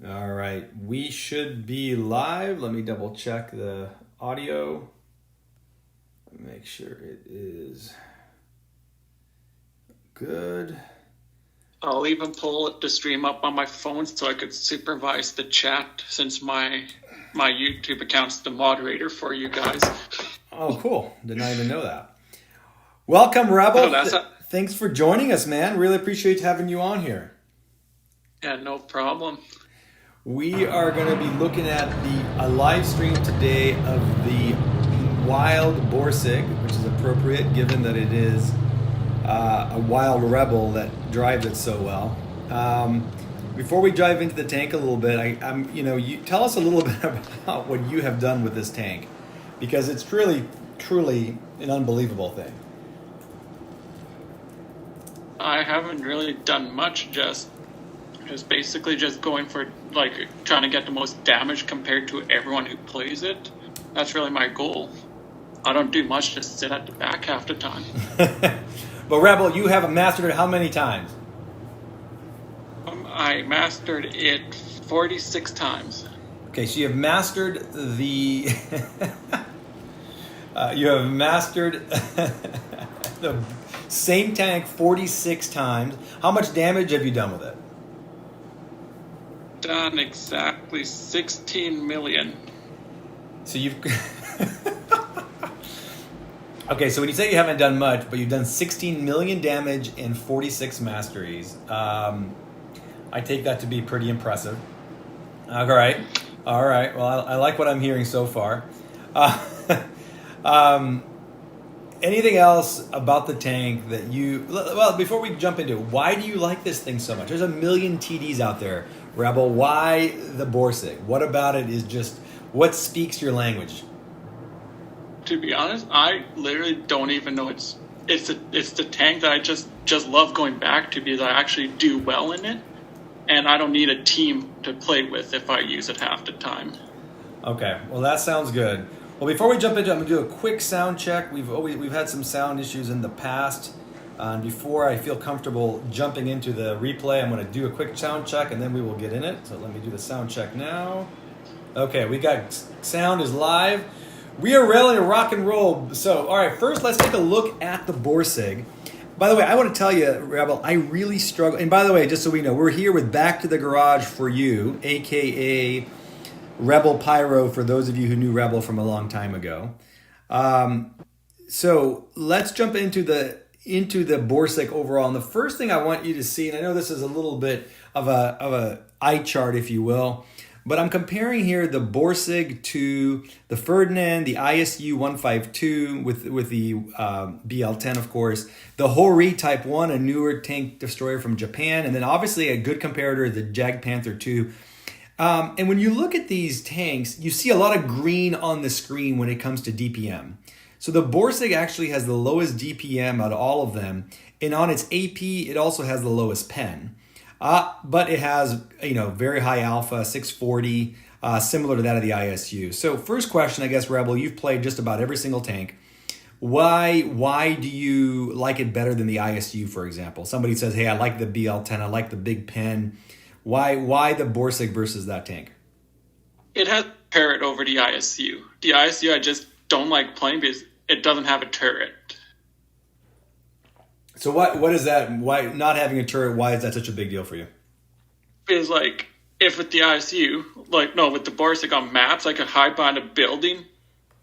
All right, we should be live. Let me double check the audio. Make sure it is good. I'll even pull the stream up on my phone so I could supervise the chat since my YouTube account's the moderator for you guys. Oh, cool. Did not even know that. Welcome, Rebel. Oh, Thanks for joining us, man. Really appreciate having you on here. Yeah, no problem. We are going to be looking at a live stream today of the wild Borsig, which is appropriate given that it is a wild rebel that drives it so well. Before we dive into the tank a little bit, you tell us a little bit about what you have done with this tank, because it's truly an unbelievable thing. I haven't really done much, just basically just going for trying to get the most damage compared to everyone who plays it. That's really my goal. I don't do much, just sit at the back half the time. But Rebel, you have mastered it how many times? I mastered it 46 times. Okay, so you have mastered the the same tank 46 times. How much damage have you done with it? Done exactly 16 million. So you've okay, so when you say you haven't done much, but you've done 16 million damage in 46 masteries, I take that to be pretty impressive. All right. Well, I like what I'm hearing so far. Anything else about the tank that before we jump into it, why do you like this thing so much? There's a million TDs out there, Rebel. Why the Borsig? What about it is just, what speaks your language? To be honest, I literally don't even know it's the tank that I just love going back to because I actually do well in it, and I don't need a team to play with if I use it half the time. Okay, well that sounds good. Well, before we jump into it, I'm going to do a quick sound check. We've had some sound issues in the past. And before I feel comfortable jumping into the replay, I'm going to do a quick sound check, and then we will get in it. So let me do the sound check now. Okay, we got sound is live. We are ready to rock and roll. So, all right, first let's take a look at the Borsig. By the way, I want to tell you, Rebel, I really struggle. And by the way, just so we know, we're here with Back to the Garage for You, a.k.a. Rebel Pyro, for those of you who knew Rebel from a long time ago. So let's jump into the Borsig overall. And the first thing I want you to see, and I know this is a little bit of a eye chart, if you will, but I'm comparing here the Borsig to the Ferdinand, the ISU 152 with the BL10, of course, the Hori Type 1, a newer tank destroyer from Japan, and then obviously a good comparator, the Jag Panther 2. And when you look at these tanks, you see a lot of green on the screen when it comes to DPM. So the Borsig actually has the lowest DPM out of all of them. And on its AP, it also has the lowest pen. But it has, very high alpha, 640, similar to that of the ISU. So first question, I guess, Rebel, you've played just about every single tank. Why do you like it better than the ISU, for example? Somebody says, hey, I like the BL10, I like the big pen. Why the Borsig versus that tank? It has turret over the ISU. The ISU I just don't like playing because it doesn't have a turret. So what is that? Why not having a turret? Why is that such a big deal for you? Because if with the ISU, with the Borsig on maps, I could hide behind a building,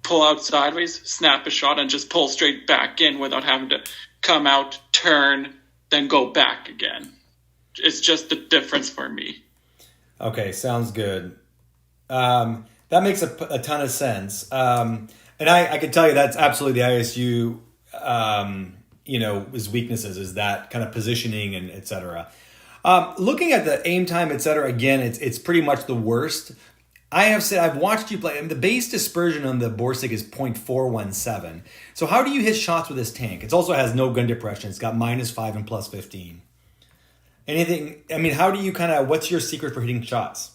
pull out sideways, snap a shot, and just pull straight back in without having to come out, turn, then go back again. It's just the difference for me. Okay, sounds good. That makes a ton of sense. And I can tell you that's absolutely the ISU, his weaknesses is that kind of positioning and et cetera. Looking at the aim time, et cetera, again, it's pretty much the worst. I've watched you play, and the base dispersion on the Borsig is 0.417. So how do you hit shots with this tank? It also has no gun depression. It's got -5 and +15. How do you what's your secret for hitting shots?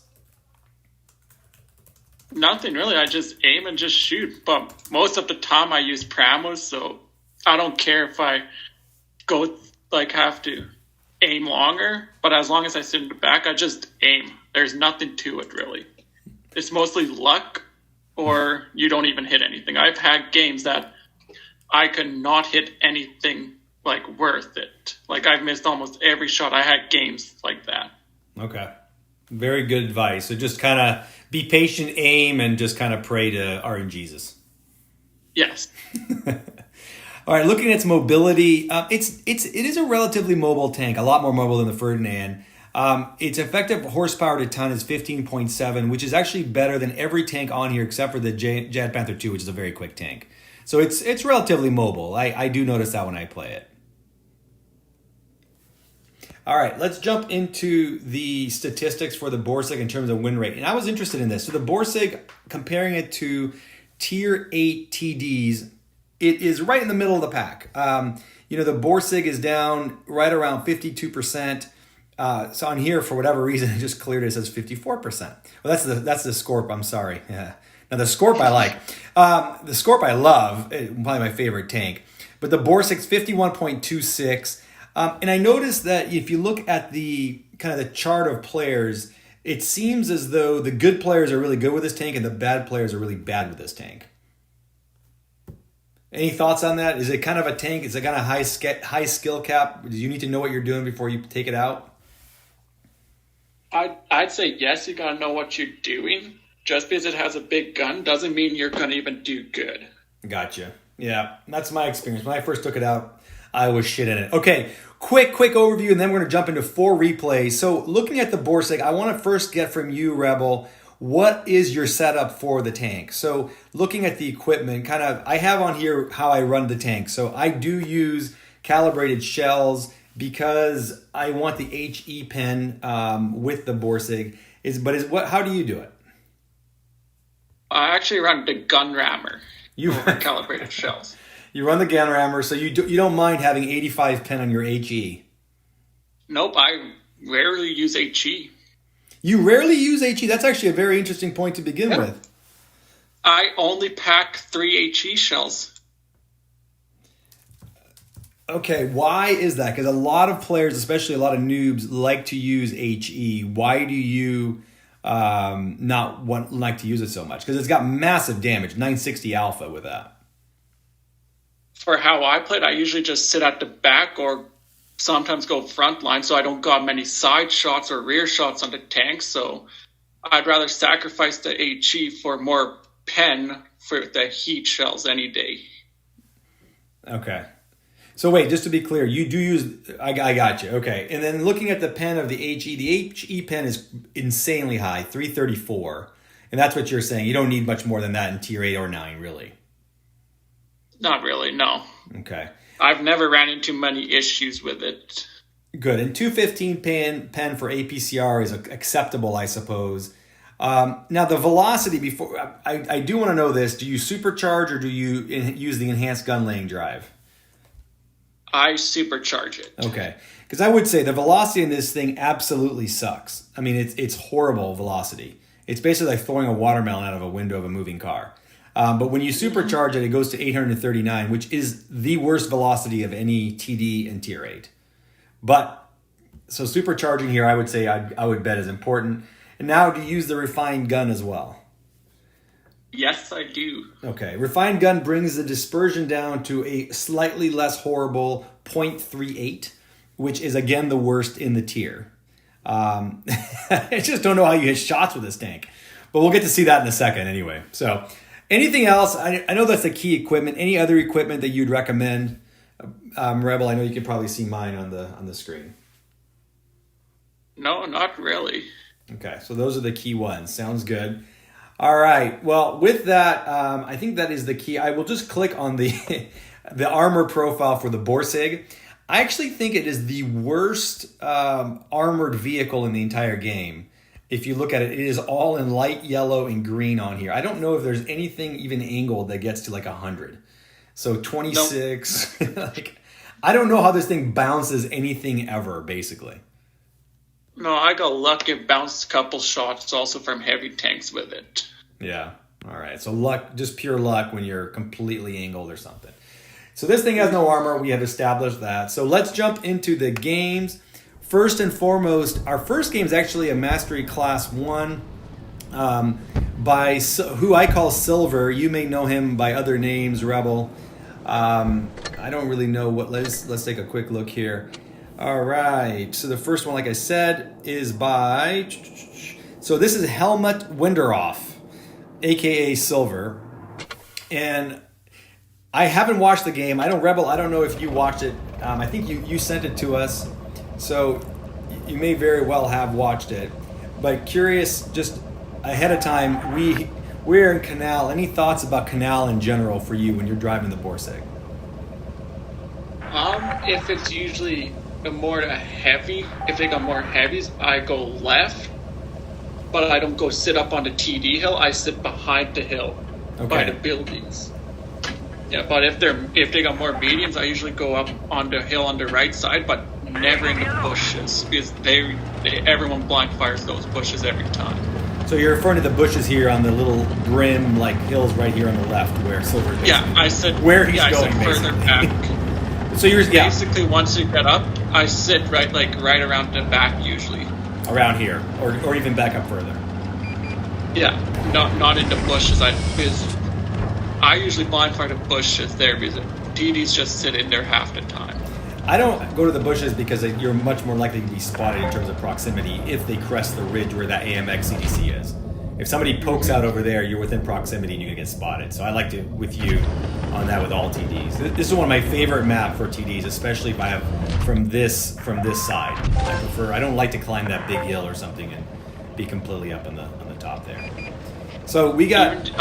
Nothing really. I just aim and just shoot. But most of the time I use pramos, so I don't care if I go have to. aim longer, but as long as I sit in the back, I just aim. There's nothing to it, really. It's mostly luck, or you don't even hit anything. I've had games that I could not hit anything, like, worth it. Like, I've missed almost every shot. I had games like that. Okay. Very good advice. So just kind of be patient, aim, and just kind of pray to RNGesus. Yes. All right, looking at its mobility, it is a relatively mobile tank, a lot more mobile than the Ferdinand. Its effective horsepower to ton is 15.7, which is actually better than every tank on here except for the Jet Panther 2, which is a very quick tank. So it's relatively mobile. I do notice that when I play it. All right, let's jump into the statistics for the Borsig in terms of win rate. And I was interested in this. So the Borsig, comparing it to Tier 8 TDs, it is right in the middle of the pack. The Borsig is down right around 52%. So on here, for whatever reason, it just cleared it says 54%. Well, that's the Scorp, I'm sorry. Yeah. Now, the Scorp I like. The Scorp I love, probably my favorite tank. But the Borsig's 51.26. And I noticed that if you look at the kind of the chart of players, it seems as though the good players are really good with this tank and the bad players are really bad with this tank. Any thoughts on that? Is it kind of a tank? Is it kind of high skill cap? Do you need to know what you're doing before you take it out? I'd say yes, you got to know what you're doing. Just because it has a big gun doesn't mean you're going to even do good. Gotcha. Yeah, that's my experience. When I first took it out, I was shit in it. Okay, quick overview, and then we're going to jump into 4 replays. So looking at the Borsig, I want to first get from you, Rebel, what is your setup for the tank? So looking at the equipment, I have on here how I run the tank. So I do use calibrated shells because I want the HE pen with the Borsig. How do you do it? I actually run the gun rammer. You run calibrated shells. You run the gun rammer, so you don't mind having 85 pen on your HE. Nope, I rarely use HE. You rarely use HE? That's actually a very interesting point to begin with. I only pack 3 HE shells. Okay, why is that? Because a lot of players, especially a lot of noobs, like to use HE. Why do you not like to use it so much? Because it's got massive damage, 960 alpha with that. For how I played, I usually just sit at the back or sometimes go front line, so I don't got many side shots or rear shots on the tank. So I'd rather sacrifice the HE for more pen for the heat shells any day. Okay. So wait, just to be clear, you do use, I got you. Okay. And then looking at the pen of the HE pen is insanely high, 334. And that's what you're saying. You don't need much more than that in tier 8 or 9, really. Not really, no. Okay. I've never ran into many issues with it. Good. And 215 pen for APCR is acceptable, I suppose. Now, the velocity, before I do want to know this. Do you supercharge or do you use the enhanced gun laying drive? I supercharge it. Okay. Because I would say the velocity in this thing absolutely sucks. I mean, it's horrible velocity. It's basically like throwing a watermelon out of a window of a moving car. But when you supercharge it, it goes to 839, which is the worst velocity of any TD in Tier 8. But, so supercharging here, I would say I would bet is important. And now, do you use the refined gun as well? Yes, I do. Okay. Refined gun brings the dispersion down to a slightly less horrible 0.38, which is, again, the worst in the tier. I just don't know how you hit shots with this tank. But we'll get to see that in a second anyway. So, anything else? I know that's the key equipment. Any other equipment that you'd recommend? Rebel, I know you can probably see mine on the screen. No, not really. Okay, so those are the key ones. Sounds good. All right. Well, with that, I think that is the key. I will just click on the the armor profile for the Borsig. I actually think it is the worst armored vehicle in the entire game. If you look at it, it is all in light yellow and green on here. I don't know if there's anything even angled that gets to like 100. So 26. Nope. I don't know how this thing bounces anything ever, basically. No, I got lucky. It bounced a couple shots also from heavy tanks with it. Yeah. All right. So luck, just pure luck when you're completely angled or something. So this thing has no armor. We have established that. So let's jump into the games. first and foremost, our first game is actually a Mastery Class 1 by who I call Silver. You may know him by other names, Rebel. I don't really know what. Let's take a quick look here. All right. So the first one, like I said, is by. So this is Helmut Winderhoff, aka Silver, and I haven't watched the game. I don't know if you watched it. I think you sent it to us, so you may very well have watched it. But curious, just ahead of time, we're in Canal. Any thoughts about Canal in general for you when you're driving the Borsig? If it's usually if they got more heavies, I go left, but I don't go sit up on the TD hill. I sit behind the hill by the buildings. Yeah, but if they got more mediums, I usually go up on the hill on the right side, but never in the bushes because everyone blind fires those bushes every time. So you're referring to the bushes here on the little brim, like hills right here on the left, where Silver is. Yeah, I said where he's going. I said further back. So you're basically once you get up, I sit right around the back usually. Around here, or even back up further. Yeah, not in the bushes. Because I usually blind fire the bushes there because TDs just sit in there half the time. I don't go to the bushes because you're much more likely to be spotted in terms of proximity if they crest the ridge where that AMX CDC is. If somebody pokes out over there, you're within proximity and you're gonna get spotted. So I like to with you on that with all TDs. This is one of my favorite maps for TDs, especially if I have from this side. I don't like to climb that big hill or something and be completely up on the top there. So we got.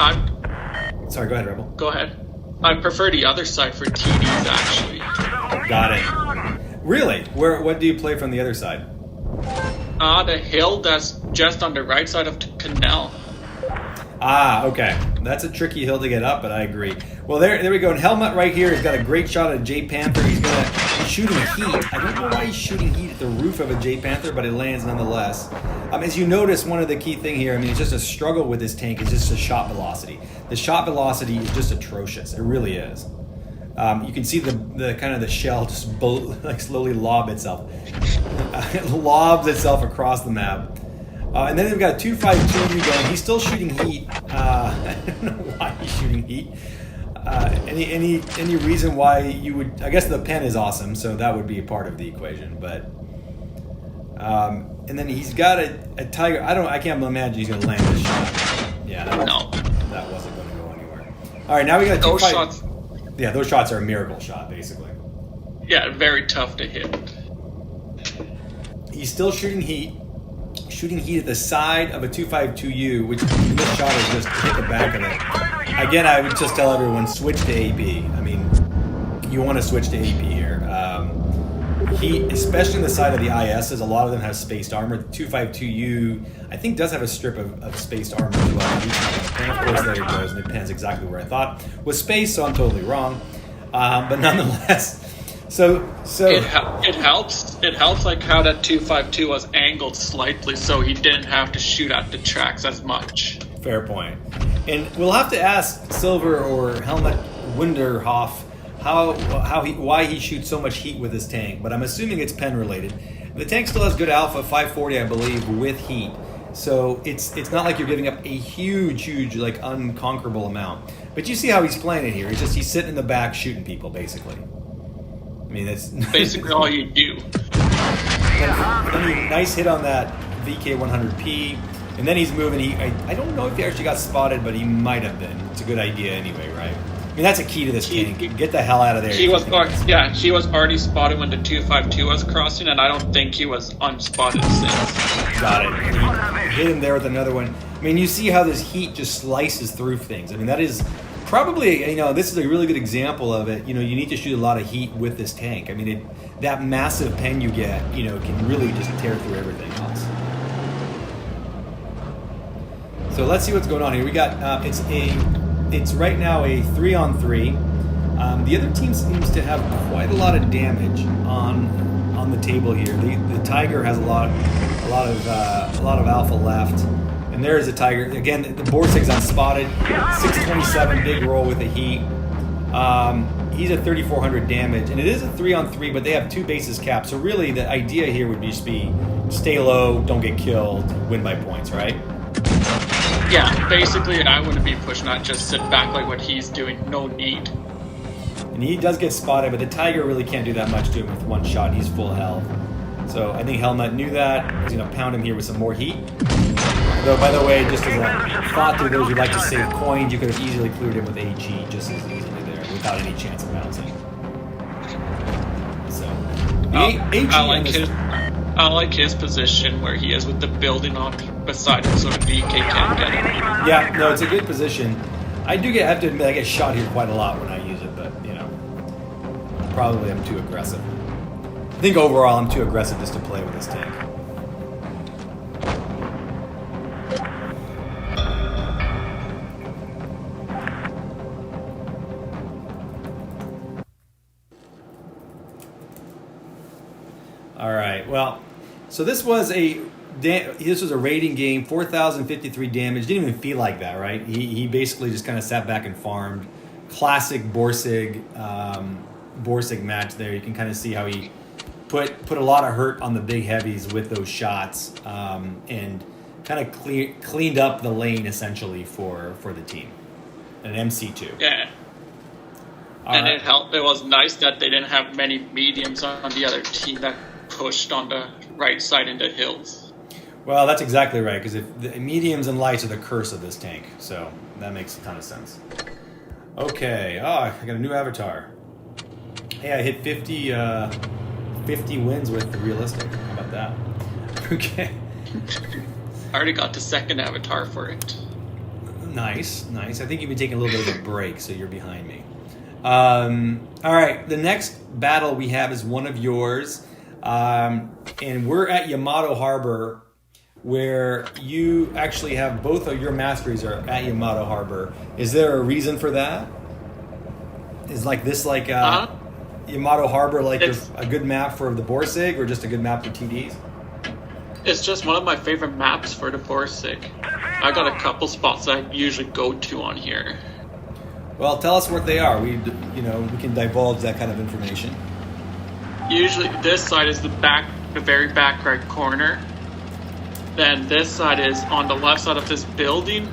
Sorry, go ahead, Rebel. Go ahead. I prefer the other side for TDs actually. Got it. Really? What do you play from the other side? The hill that's just on the right side of the canal. Okay. That's a tricky hill to get up, but I agree. Well, there we go. And Helmut right here has got a great shot at J Panther. He's shooting heat. I don't know why he's shooting heat at the roof of a J Panther, but it lands nonetheless. As you notice, one of the key thing here, it's just a struggle with this tank is just the shot velocity. The shot velocity is just atrocious. It really is. You can see the kind of the shell just slowly lobs itself across the map. And then we've got a 252 going. He's still shooting heat. I don't know why he's shooting heat. Any reason why you would? I guess the pen is awesome, so that would be a part of the equation. But and then he's got a Tiger. I can't imagine he's going to land this shot. Yeah, that wasn't going to go anywhere. All right, now we got those shots. Yeah, those shots are a miracle shot, basically. Yeah, very tough to hit. He's still shooting heat at the side of a 252U, which in this shot is just hit the back of it. Again, I would just tell everyone, switch to AP. You want to switch to AP here. Heat, especially on the side of the ISs, a lot of them have spaced armor. The 252U, I think, does have a strip of spaced armor as well. And of course, there it goes, and it pans exactly where I thought was spaced, so I'm totally wrong. But nonetheless, so it helps. It helps like how that 252 was angled slightly, so he didn't have to shoot at the tracks as much. Fair point. And we'll have to ask Silver or Helmut Winderhoff why he shoots so much heat with his tank, but I'm assuming it's pen related. The tank still has good alpha, 540 I believe, with heat. So it's not like you're giving up a huge like unconquerable amount. But you see how he's playing it here. He's sitting in the back shooting people basically. That's basically all you do. Nice hit on that VK100P, and then he's moving. I don't know if he actually got spotted, but he might have been. It's a good idea anyway, right? That's a key to this tank. Get the hell out of there. He was already spotted when the 252 was crossing, and I don't think he was unspotted since. Got it. He hit him there with another one. You see how this heat just slices through things. That is probably, this is a really good example of it. You need to shoot a lot of heat with this tank. That massive pen you get, can really just tear through everything else. So let's see what's going on here. We got, it's right now a 3-on-3. The other team seems to have quite a lot of damage on the table here. The Tiger has a lot of alpha left, and there's a Tiger again. The Borsig's unspotted, 627, big roll with the heat. He's at 3,400 damage, and it is a 3-on-3, but they have 2 bases capped. So really, the idea here would just be stay low, don't get killed, win by points, right? Yeah, basically, I wouldn't be pushing that. Just sit back like what he's doing. No need. And he does get spotted, but the Tiger really can't do that much to him with 1 shot. He's full health. So I think Helmut knew that. He's going to pound him here with some more heat. Though, by the way, just as a thought to those who like to save coins, you could have easily cleared him with AG just as easily there without any chance of bouncing. So, AG I like his position where he is with the building on beside him so the DK can't get him. Yeah, no, it's a good position. I have to admit I get shot here quite a lot when I use it, but, probably I'm too aggressive. I think overall I'm too aggressive just to play with this tank. All right. Well, so this was a rating game, 4,053 damage. Didn't even feel like that, right? He basically just kind of sat back and farmed. Classic Borsig match there. You can kind of see how he put a lot of hurt on the big heavies with those shots, and kind of cleaned up the lane essentially for the team. An MC2. Yeah. And it helped. It was nice that they didn't have many mediums on the other team that pushed on the right side into hills. Well, that's exactly right, because the mediums and lights are the curse of this tank, so that makes a ton of sense. Okay, I got a new avatar. Hey, I hit 50 wins with the realistic. How about that? Okay. I already got the second avatar for it. Nice. I think you've been taking a little bit of a break, so you're behind me. All right, the next battle we have is one of yours. And we're at Yamato Harbor, where you actually have both of your masteries are at Yamato Harbor. Is there a reason for that? Is Yamato Harbor a good map for the Borsig, or just a good map for TDs? It's just one of my favorite maps for the Borsig. I got a couple spots that I usually go to on here. Well, tell us what they are. We can divulge that kind of information. Usually this side is the very back right corner. Then this side is on the left side of this building,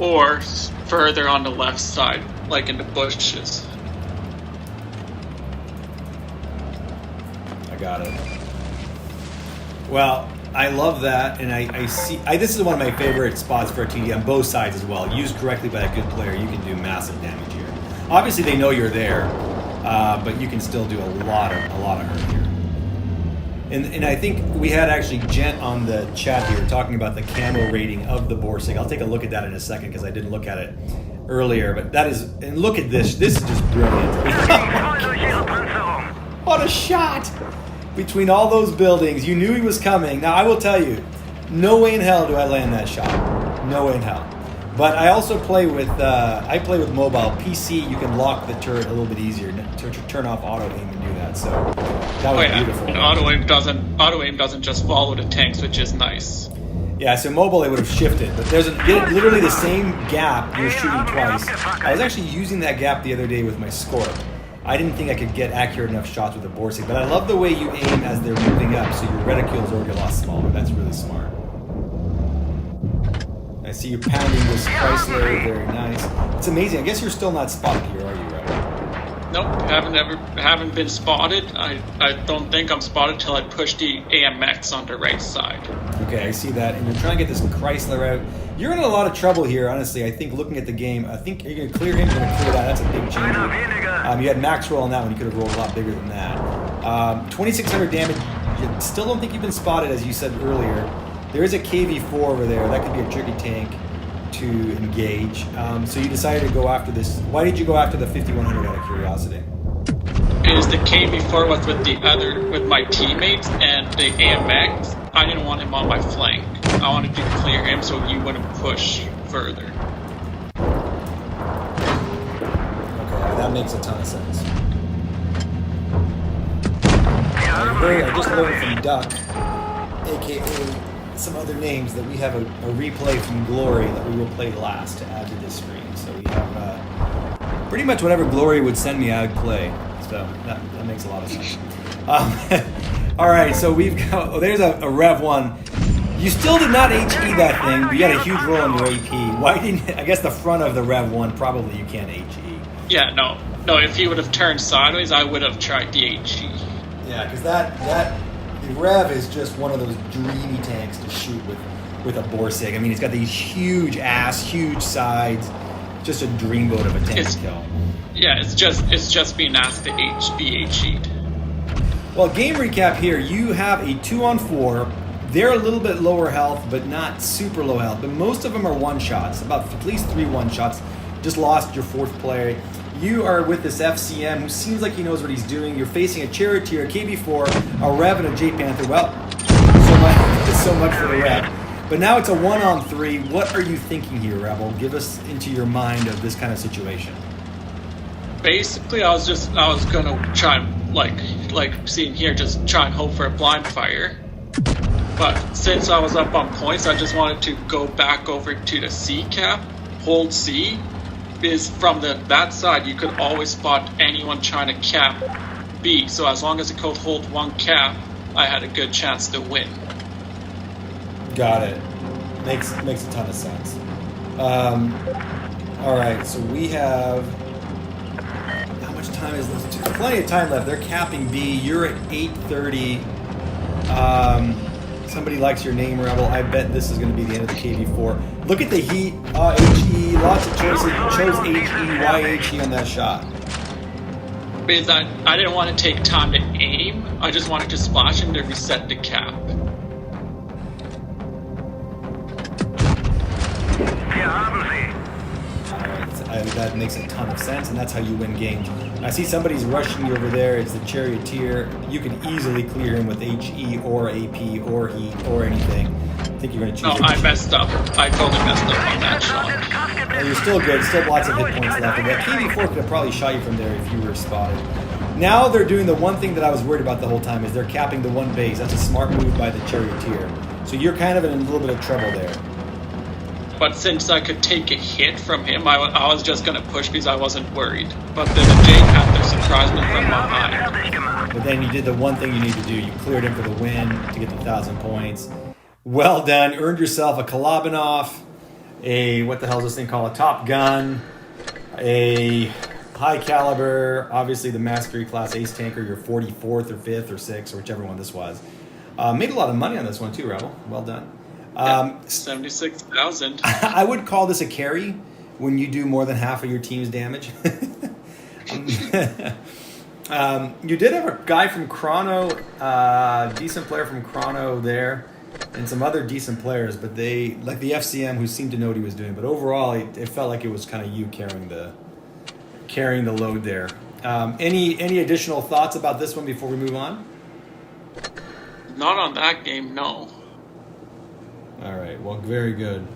or further on the left side, like in the bushes. I got it. Well, I love that, and I see. This is one of my favorite spots for a TD on both sides as well. Used correctly by a good player, you can do massive damage here. Obviously, they know you're there, but you can still do a lot of hurt here. And I think we had actually Gent on the chat here talking about the camo rating of the Borsig. I'll take a look at that in a second because I didn't look at it earlier. But that is, and look at this. This is just brilliant. What a shot! Between all those buildings, you knew he was coming. Now I will tell you, no way in hell do I land that shot. No way in hell. But I also play with mobile PC. You can lock the turret a little bit easier to turn off auto aim and do that. So that was beautiful. And auto aim doesn't just follow the tanks, which is nice. Yeah, so mobile it would have shifted, but there's literally the same gap. You're shooting twice. I was actually using that gap the other day with my Scorp. I didn't think I could get accurate enough shots with the Borsig, but I love the way you aim as they're moving up, so your reticule is already a lot smaller. That's really smart. I see you pounding this Chrysler, very nice. It's amazing. I guess you're still not spotted here, are you, right? Nope, haven't been spotted. I don't think I'm spotted till I push the AMX on the right side. Okay, I see that, and you're trying to get this Chrysler out. You're in a lot of trouble here, honestly. I think looking at the game, I think you're going to clear him, you're going to clear that. That's a big changer. You had max roll on that one. You could have rolled a lot bigger than that. 2,600 damage. You still don't think you've been spotted, as you said earlier. There is a KV-4 over there. That could be a tricky tank to engage. So you decided to go after this. Why did you go after the 5,100 out of curiosity? Is the KV-4 was with my teammates, and the AMX, I didn't want him on my flank. I wanted to clear him so he wouldn't push further. Okay, that makes a ton of sense. I just learned from Duck, aka some other names, that we have a replay from Glory that we will play last to add to this screen. So we have pretty much whatever Glory would send me, I would play. So that makes a lot of sense. All right, so we've got, there's a Rev 1. You still did not HE that thing, but you had a huge roll on your AP. Why didn't, I guess the front of the Rev 1, probably you can't HE. Yeah, no, if he would have turned sideways, I would have tried the HE. Yeah, because the Rev is just one of those dreamy tanks to shoot with a Borsig. I mean, it's got these huge ass, huge sides, just a dreamboat of a tank to kill. Yeah, it's just being asked to be HE'd. Well, game recap here. You have a 2-on-4. They're a little bit lower health, but not super low health. But most of them are one-shots, about at least 3 one-shots. Just lost your 4th player. You are with this FCM who seems like he knows what he's doing. You're facing a Charioteer, a KB4, a Rev, and a J-Panther. Well, so much for the Rev. But now it's a 1-on-3. What are you thinking here, Rebel? Give us into your mind of this kind of situation. Basically, I was gonna try and like seeing here, just try and hope for a blind fire. But since I was up on points, I just wanted to go back over to the C cap, hold C, because from that side you could always spot anyone trying to cap B. So as long as it could hold 1 cap, I had a good chance to win. Got it. Makes a ton of sense. All right, so we have. How much time is left? There's plenty of time left. They're capping B. You're at 8:30. Somebody likes your name, Rebel. I bet this is going to be the end of the KV4. Look at the heat. HE. Lots of choices. You chose HE. Why HE on that shot? Because I didn't want to take time to aim. I just wanted to splash him to reset the cap. That makes a ton of sense, and that's how you win games. I see somebody's rushing you over there. It's the Charioteer. You can easily clear him with HE or AP or heat or anything. I think you're going to choose. No, I messed up. I totally messed up on that shot. Well, you're still good. Still lots of hit points left. And that KV4 could have probably shot you from there if you were spotted. Now they're doing the one thing that I was worried about the whole time is they're capping the 1 base. That's a smart move by the Charioteer. So you're kind of in a little bit of trouble there. But since I could take a hit from him, I was just going to push because I wasn't worried. But then the J-Panther surprised me from behind. But then you did the one thing you need to do. You cleared him for the win to get the 1,000 points. Well done. You earned yourself a Kalabanov, what the hell is this thing called? A Top Gun, a high caliber, obviously the Mastery Class Ace Tanker, your 44th or 5th or 6th or whichever one this was. Made a lot of money on this one too, Rebel. Well done. 76,000. I would call this a carry when you do more than half of your team's damage. You did have a guy from Chrono, decent player from Chrono there, and some other decent players, but they, like the FCM, who seemed to know what he was doing. But overall, it felt like it was kind of you carrying the load there. Any additional thoughts about this one before we move on? Not on that game, no. All right, well, very good.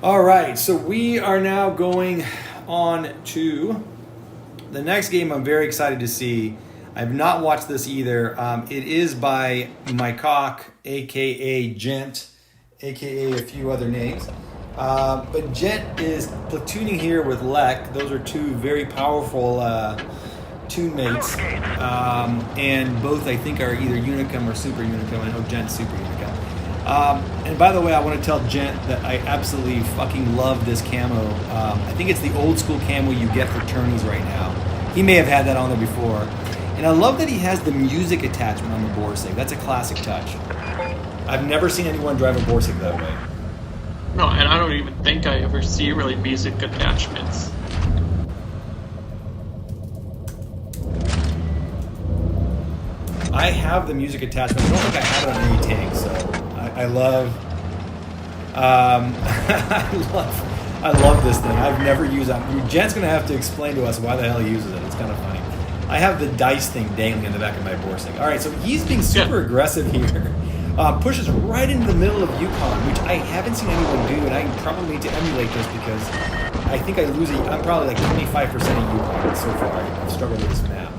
All right, so we are now going on to the next game I'm very excited to see. I have not watched this either. It is by Mycock, a.k.a. Gent, a.k.a. a few other names. But Gent is platooning here with Lek. Those are 2 very powerful tune mates. And both, I think, are either Unicum or Super Unicum. I know Gent's Super Unicum. And by the way, I want to tell Gent that I absolutely fucking love this camo. I think it's the old school camo you get for tourneys right now. He may have had that on there before. And I love that he has the music attachment on the Borsig. That's a classic touch. I've never seen anyone drive a Borsig that way. No, and I don't even think I ever see really music attachments. I have the music attachment. I don't think I have it on any tank, so I love I love this thing. I've never used it. Jent's gonna have to explain to us why the hell he uses it. It's kind of funny. I have the dice thing dangling in the back of my Borsig. All right, so he's being super aggressive here. Pushes right into the middle of Yukon, which I haven't seen anyone do, and I probably need to emulate this because I think I'm probably like 25% of Yukon so far. I've struggled with this map.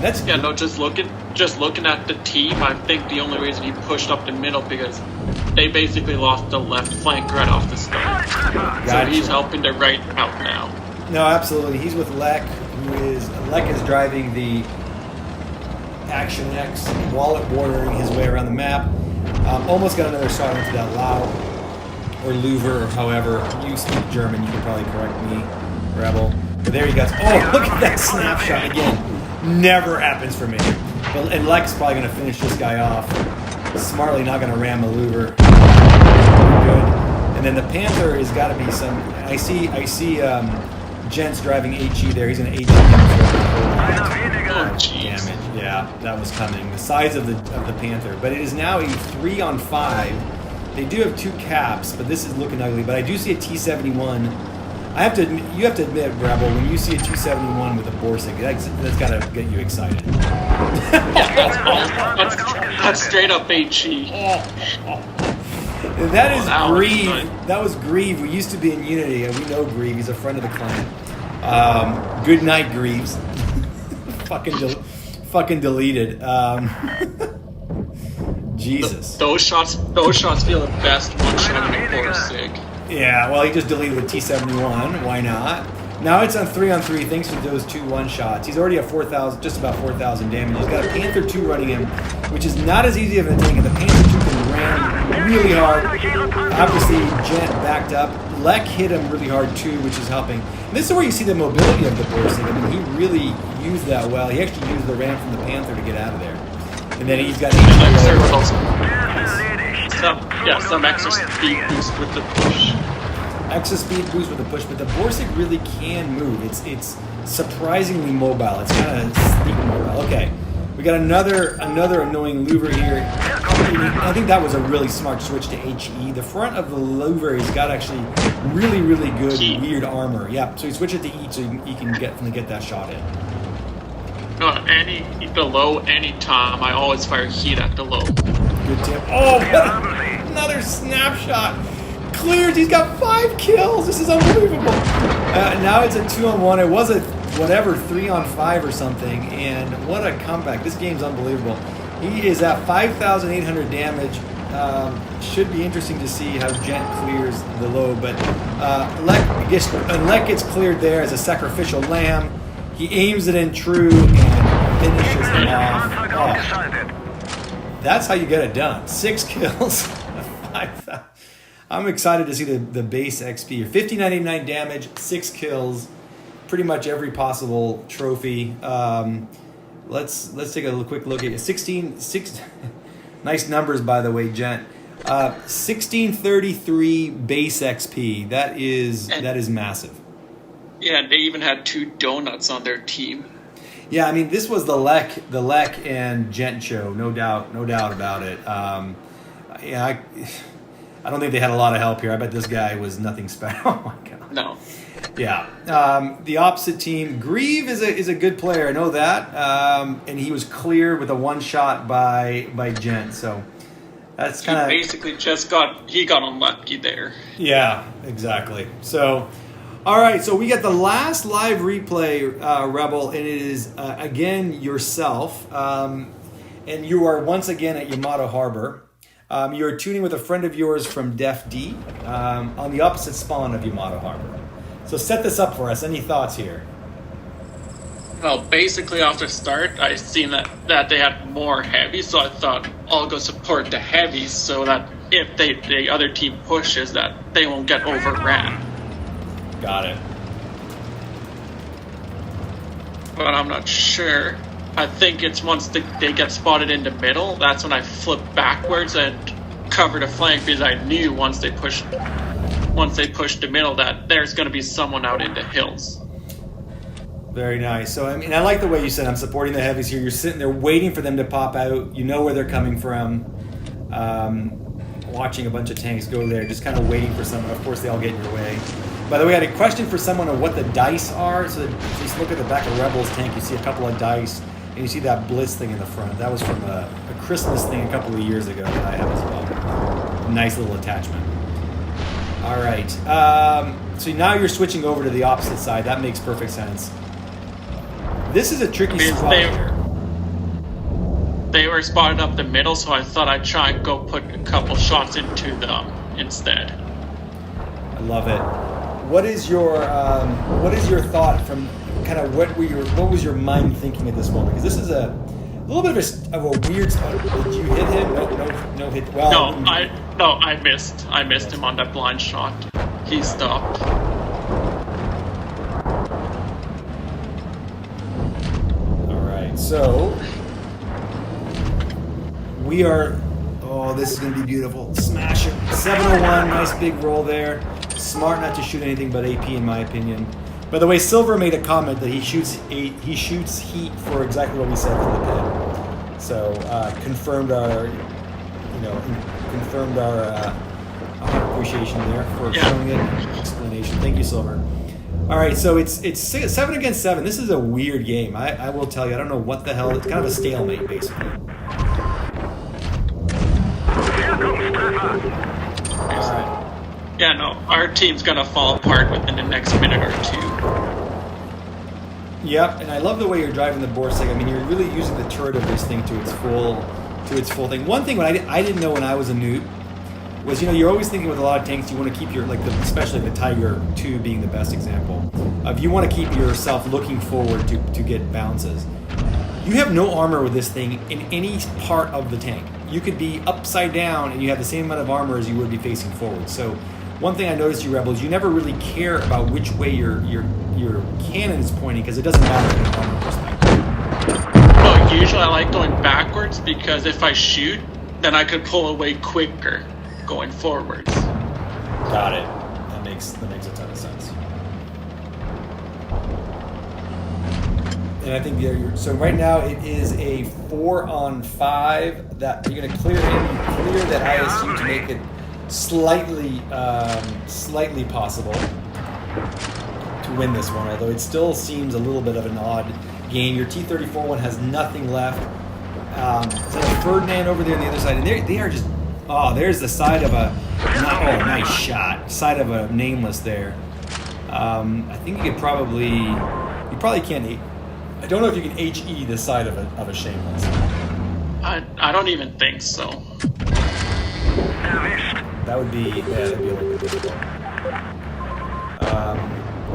That's yeah, no, just looking at the team, I think the only reason he pushed up the middle because they basically lost the left flank right off the start. Gotcha. So he's helping the right out now. No, absolutely. He's with Lek, Lek is driving the Action X, wallet bordering his way around the map. Almost got another shot into that Lau or Louver or however you speak German. You can probably correct me, Rebel. But there he goes. Oh, look at that snapshot again. Never happens for me. And Lek's probably going to finish this guy off. Smartly not going to ram a Louver. Good. And then the Panther has got to be some. I see. Gents driving HE there. He's going to HE damage. Yeah, that was coming. The size of the Panther. But it is now a 3-on-5. They do have 2 caps, but this is looking ugly. But I do see a T-71. You have to admit, Rebel, when you see a 271 with a Borsig, that's got to get you excited. That's straight up HE. That is Grieve. That was Grieve. We used to be in Unity, and we know Grieve. He's a friend of the clan. Good night, Greaves. fucking deleted. Jesus. Those shots feel the best one shot in a Borsig. Yeah, well, he just deleted the T-71. Why not? Now it's on 3-on-3 thanks to those 2 one-shots. He's already at 4,000, just about 4,000 damage. He's got a Panther 2 running him, which is not as easy of a thing. And the Panther 2 can ram really hard. Obviously, Gent backed up. Lek hit him really hard too, which is helping. And this is where you see the mobility of the Borsig. I mean, he really used that well. He actually used the ram from the Panther to get out of there. And then he's got some extra speed boost with the push. Extra speed boost with the push, but the Borsig really can move. It's surprisingly mobile. It's kind of sneaky mobile. Okay, we got another annoying Louver here. I think that was a really smart switch to HE. The front of the Louver has got actually really good weird armor. Yeah, so you switch it to E so you can get that shot in. The low anytime. I always fire heat at the low. Good tip. Oh, another snapshot. Clears. He's got 5 kills. This is unbelievable. Now it's a 2-on-1. It was a 3-on-5 or something. And what a comeback. This game's unbelievable. He is at 5,800 damage. Should be interesting to see how Gent clears the low. But Lek gets cleared there as a sacrificial lamb. He aims it in true and finishes him off. Oh. That's how you get it done. 6 kills. 5,000. I'm excited to see the base XP. 1599 damage, 6 kills, pretty much every possible trophy. Let's take a quick look at it. 16 nice numbers, by the way, Gent. 1633 base XP. That is massive. Yeah, and they even had 2 donuts on their team. Yeah, I mean, this was the Lek and Gent show, no doubt about it. I don't think they had a lot of help here. I bet this guy was nothing special. Oh my god. No. Yeah. The opposite team, Grieve is a good player. I know that. And he was cleared with a 1-shot by Gent. So that's kind of basically got unlucky there. Yeah, exactly. So. All right, so we got the last live replay, Rebel, and it is, again, yourself. And you are once again at Yamato Harbor. You're tuning with a friend of yours from Def D on the opposite spawn of Yamato Harbor. So set this up for us. Any thoughts here? Well, basically, off the start, I seen that they had more heavies, so I thought I'll go support the heavies so that if the other team pushes, that they won't get overran. Got it. But I'm not sure. I think it's once they get spotted in the middle, that's when I flip backwards and cover the flank, because I knew once they pushed the middle that there's going to be someone out in the hills. Very nice. So, I mean, I like the way you said I'm supporting the heavies here. You're sitting there waiting for them to pop out. You know where they're coming from. Watching a bunch of tanks go there, just kind of waiting for someone. Of course, they all get in your way. By the way, I had a question for someone on what the dice are. So just look at the back of Rebel's tank. You see a couple of dice, and you see that blitz thing in the front. That was from a Christmas thing a couple of years ago that I have as well. Nice little attachment. All right. So now you're switching over to the opposite side. That makes perfect sense. This is a tricky spot here. They were spotted up the middle, so I thought I'd try and go put a couple shots into them instead. I love it. what is your thought from kind of what was your mind thinking at this moment? Because this is a little bit of a weird spot. Did you hit him? No hit. Well, I missed. I missed him on that blind shot. He stopped. All right, so we are. Oh, this is going to be beautiful. Smash it. 701. Nice big roll there. Smart not to shoot anything but AP, in my opinion. By the way, Silver made a comment that he shoots heat for exactly what we said for the pin. So confirmed our appreciation there for showing it. Explanation. Thank you, Silver. All right, so it's 7 against 7. This is a weird game. I will tell you. I don't know what the hell. It's kind of a stalemate, basically. All right. Yeah, no, our team's gonna fall apart within the next minute or two. Yep, and I love the way you're driving the Borsig. I mean, you're really using the turret of this thing to its full thing. One thing I didn't know when I was a noob was, you're always thinking with a lot of tanks, you want to keep your, especially the Tiger 2 being the best example, of you want to keep yourself looking forward to get bounces. You have no armor with this thing in any part of the tank. You could be upside down and you have the same amount of armor as you would be facing forward. So one thing I noticed, you Rebels, you never really care about which way your cannon is pointing, because it doesn't matter from an armor perspective. Well, usually I like going backwards, because if I shoot, then I could pull away quicker going forwards. Got it. That makes a ton of sense. And I think so right now it is a 4-on-5 that you're going to clear him. You clear that ISU to make it slightly possible to win this one, although it still seems a little bit of an odd game. Your T-34 one has nothing left. So Ferdinand over there on the other side, and they are just, there's the side of nice shot, side of a nameless there. I think you probably can't. I don't know if you can HE the side of a shameless. I don't even think so. That would be that'd be a little bit difficult.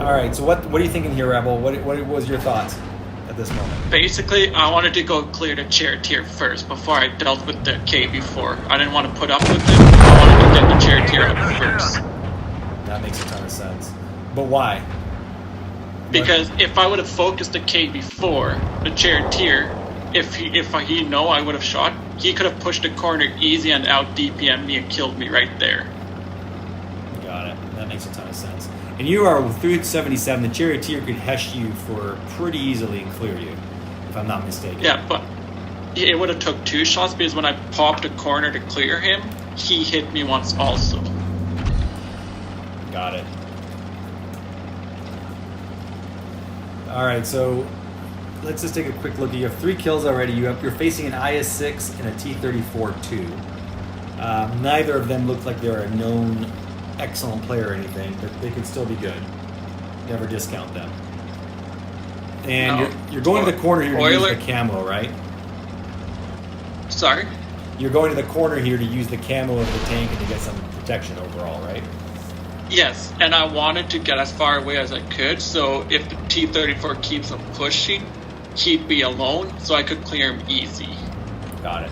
All right, so what are you thinking here, Rebel? What was your thoughts at this moment? Basically, I wanted to go clear the chair tier first before I dealt with the KB4. I didn't want to put up with it. I wanted to get the chair tier up first. That makes a ton of sense. But why? Because if I would have focused the KB4, the chair tier, if he I would have shot, he could have pushed the corner easy and out DPM me and killed me right there. Got it. That makes a ton of sense. And you are through 77. The charioteer could hesh you for pretty easily and clear you, if I'm not mistaken. Yeah, but it would have took 2 shots, because when I popped a corner to clear him, he hit me once also. Got it. All right, so let's just take a quick look. You have 3 kills already. You're facing an IS-6 and a T-34-2. Neither of them look like they're a known excellent player or anything, but they could still be good. Never discount them. And you're going to the corner here to use the camo, right? Sorry? You're going to the corner here to use the camo of the tank and to get some protection overall, right? Yes, and I wanted to get as far away as I could, so if the T-34 keeps on pushing, he'd be alone, so I could clear him easy. Got it.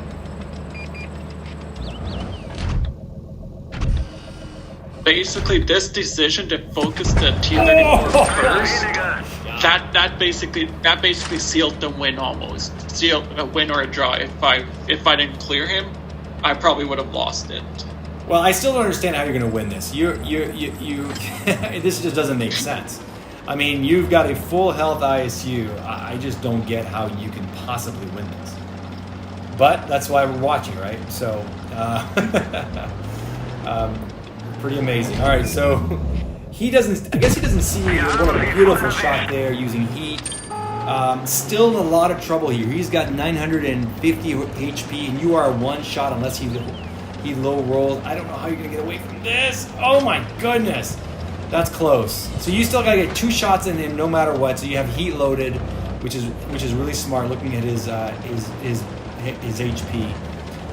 Basically, this decision to focus the T-34 first, that basically sealed the win almost. Sealed a win or a draw. If I didn't clear him, I probably would have lost it. Well, I still don't understand how you're going to win this. You this just doesn't make sense. I mean, you've got a full health ISU. I just don't get how you can possibly win this. But that's why we're watching, right? So, pretty amazing. All right, so I guess he doesn't see what a beautiful shot there using heat. Still in a lot of trouble here. He's got 950 HP, and you are 1 shot unless he low rolls. I don't know how you're gonna get away from this. Oh my goodness, that's close. So you still gotta get 2 shots in him no matter what. So you have heat loaded, which is really smart. Looking at his HP.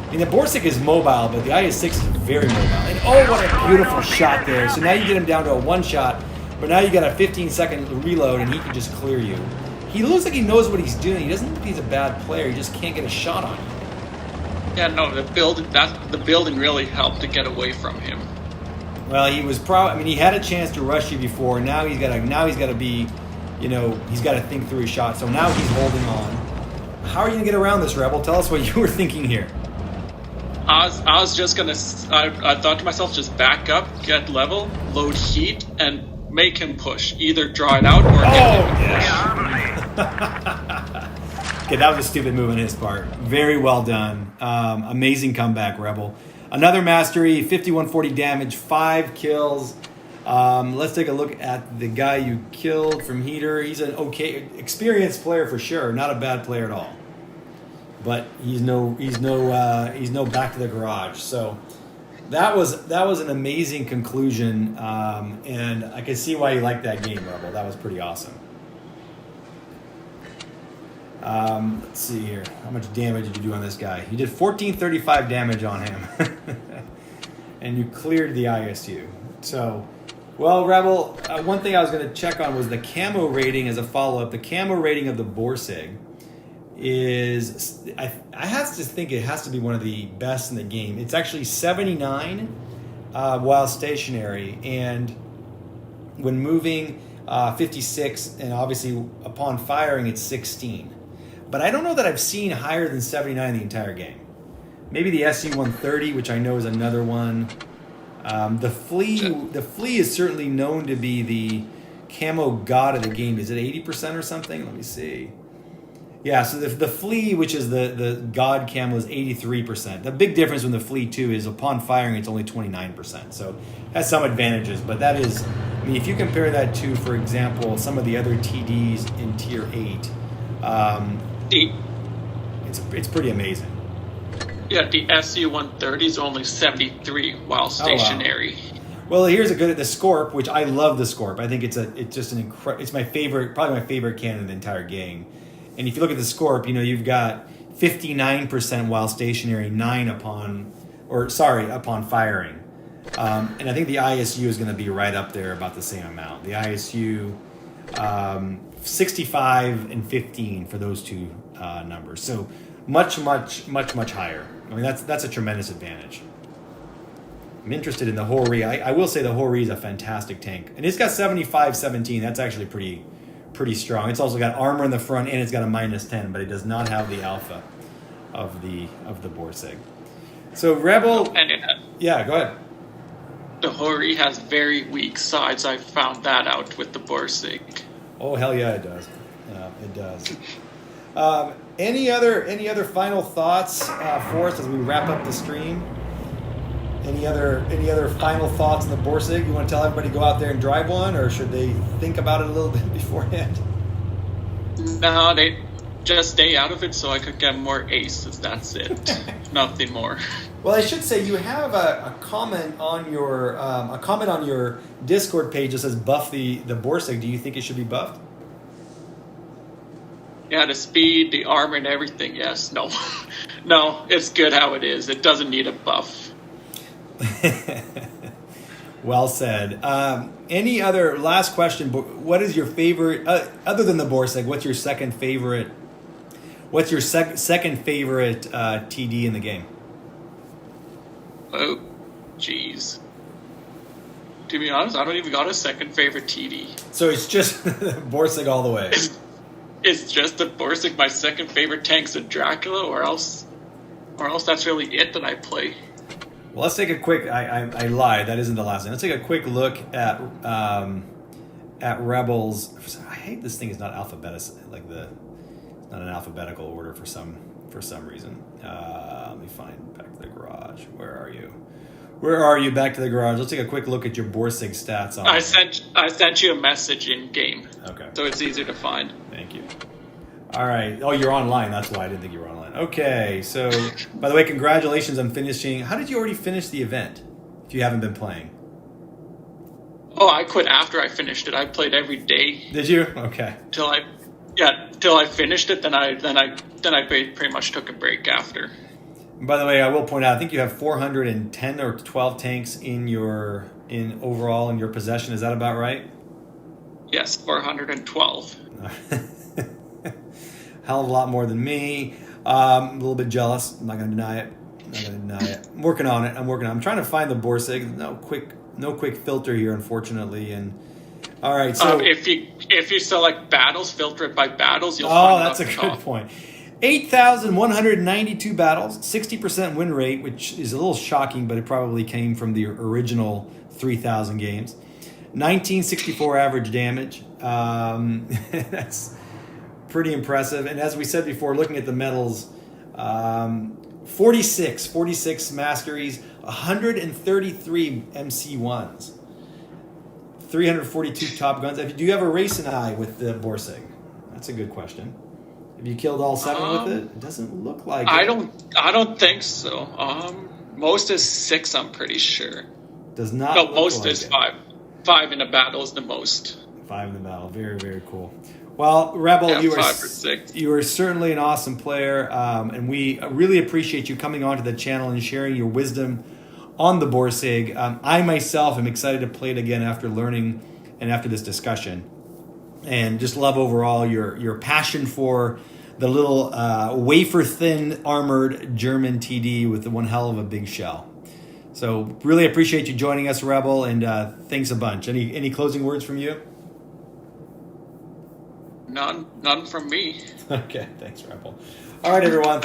I mean, the Borsig is mobile, but the IS-6 is very mobile. And oh, what a beautiful shot there. So now you get him down to a 1 shot. But now you got a 15-second reload, and he can just clear you. He looks like he knows what he's doing. He doesn't look like he's a bad player. He just can't get a shot on you. Yeah, no, the building really helped to get away from him. Well, he was he had a chance to rush you before. Now he's got to be, he's got to think through his shot. So now he's holding on. How are you gonna get around this, Rebel? Tell us what you were thinking here. I was just gonna. I thought to myself, just back up, get level, load heat, and make him push. Either draw it out or get him push. Okay, that was a stupid move on his part. Very well done. Amazing comeback, Rebel. Another mastery, 5140 damage, 5 kills. Let's take a look at the guy you killed from Heater. He's an okay, experienced player for sure. Not a bad player at all. But he's no back to the garage. So that was an amazing conclusion, and I can see why you liked that game, Rebel. That was pretty awesome. Let's see here. How much damage did you do on this guy? You did 1435 damage on him, and you cleared the ISU. So, well, Rebel, one thing I was going to check on was the camo rating as a follow-up. The camo rating of the Borsig is, I have to think it has to be one of the best in the game. It's actually 79 while stationary, and when moving, 56, and obviously upon firing, it's 16. But I don't know that I've seen higher than 79 the entire game. Maybe the SU-130, which I know is another one. The Flea is certainly known to be the camo god of the game. Is it 80% or something? Let me see. Yeah, so the Flea, which is the god camo, is 83%. The big difference with the Flea 2 is upon firing, it's only 29%. So it has some advantages, but that is, if you compare that to, for example, some of the other TDs in Tier 8, it's pretty amazing. Yeah, the SU-130 is only 73 while stationary. Oh, wow. Well, here's the Scorp, which I love the Scorp. I think it's my favorite, probably my favorite cannon in the entire game. And if you look at the Scorp, you've got 59% while stationary, 9 upon firing. And I think the ISU is going to be right up there about the same amount. The ISU, 65 and 15 for those two numbers. So much higher. That's a tremendous advantage. I'm interested in the Hori. I will say the Hori is a fantastic tank. And it's got 75-17. That's actually pretty strong. It's also got armor in the front, and it's got a -10, but it does not have the alpha of the Borsig. So Rebel, yeah, go ahead. The Hori has very weak sides. I found that out with the Borsig. Oh hell yeah, it does. Yeah, it does. Any other final thoughts for us as we wrap up the stream? Any other final thoughts on the Borsig? You want to tell everybody to go out there and drive one, or should they think about it a little bit beforehand? No, they just stay out of it so I could get more aces. That's it. Nothing more. Well, I should say you have a comment on your Discord page that says buff the Borsig. Do you think it should be buffed? Yeah, the speed, the armor, and everything. Yes. No. No, it's good how it is. It doesn't need a buff. Well said. Any other last question? What is your favorite other than the Borsig? What's your second favorite? What's your second favorite TD in the game? Oh, jeez. To be honest, I don't even got a second favorite TD. So it's just Borsig all the way. It's just the Borsig. My second favorite tank's a Dracula, or else that's really it that I play. Well, let's take a quick. I lied. That isn't the last thing. Let's take a quick look at Rebels. I hate this thing is not alphabetical. It's not an alphabetical order for some reason. Let me find back to the garage. Where are you? Where are you? Back to the garage. Let's take a quick look at your Borsig stats. I sent you a message in game. Okay. So it's easier to find. Thank you. All right. Oh, you're online. That's why I didn't think you were online. Okay. So, by the way, congratulations on finishing. How did you already finish the event if you haven't been playing? Oh, I quit after I finished it. I played every day. Did you? Okay. Till I finished it. Then I pretty much took a break after. And by the way, I will point out, I think you have 410 or 12 tanks in overall in your possession. Is that about right? Yes, 412. Hell of a lot more than me. A little bit jealous. I'm not going to deny it. I'm working on it. I'm trying to find the Borsig. No quick filter here, unfortunately. And all right, so if you select battles, filter it by battles, you'll find that's it a up good top. point. 8,192 battles, 60% win rate, which is a little shocking, but it probably came from the original 3,000 games. 1964 average damage. That's pretty impressive. And as we said before, looking at the medals, 46 masteries, 133 MC1s, 342 top guns. Do you have a racing eye with the Borsig? That's a good question. Have you killed all 7 with it? It doesn't look like it. I don't think so. Most is 6, I'm pretty sure. Does not. No, look most like is it. 5. 5 in a battle is the most. 5 in the battle. Very, very cool. Well, Rebel, Yeah, you 5 or 6. are certainly an awesome player, and we really appreciate you coming onto the channel and sharing your wisdom on the Borsig. I myself am excited to play it again after learning and after this discussion, and just love overall your passion for the little wafer-thin armored German TD with the one hell of a big shell. So really appreciate you joining us, Rebel, and thanks a bunch. Any closing words from you? None from me. Okay, thanks, Rebel. All right, everyone.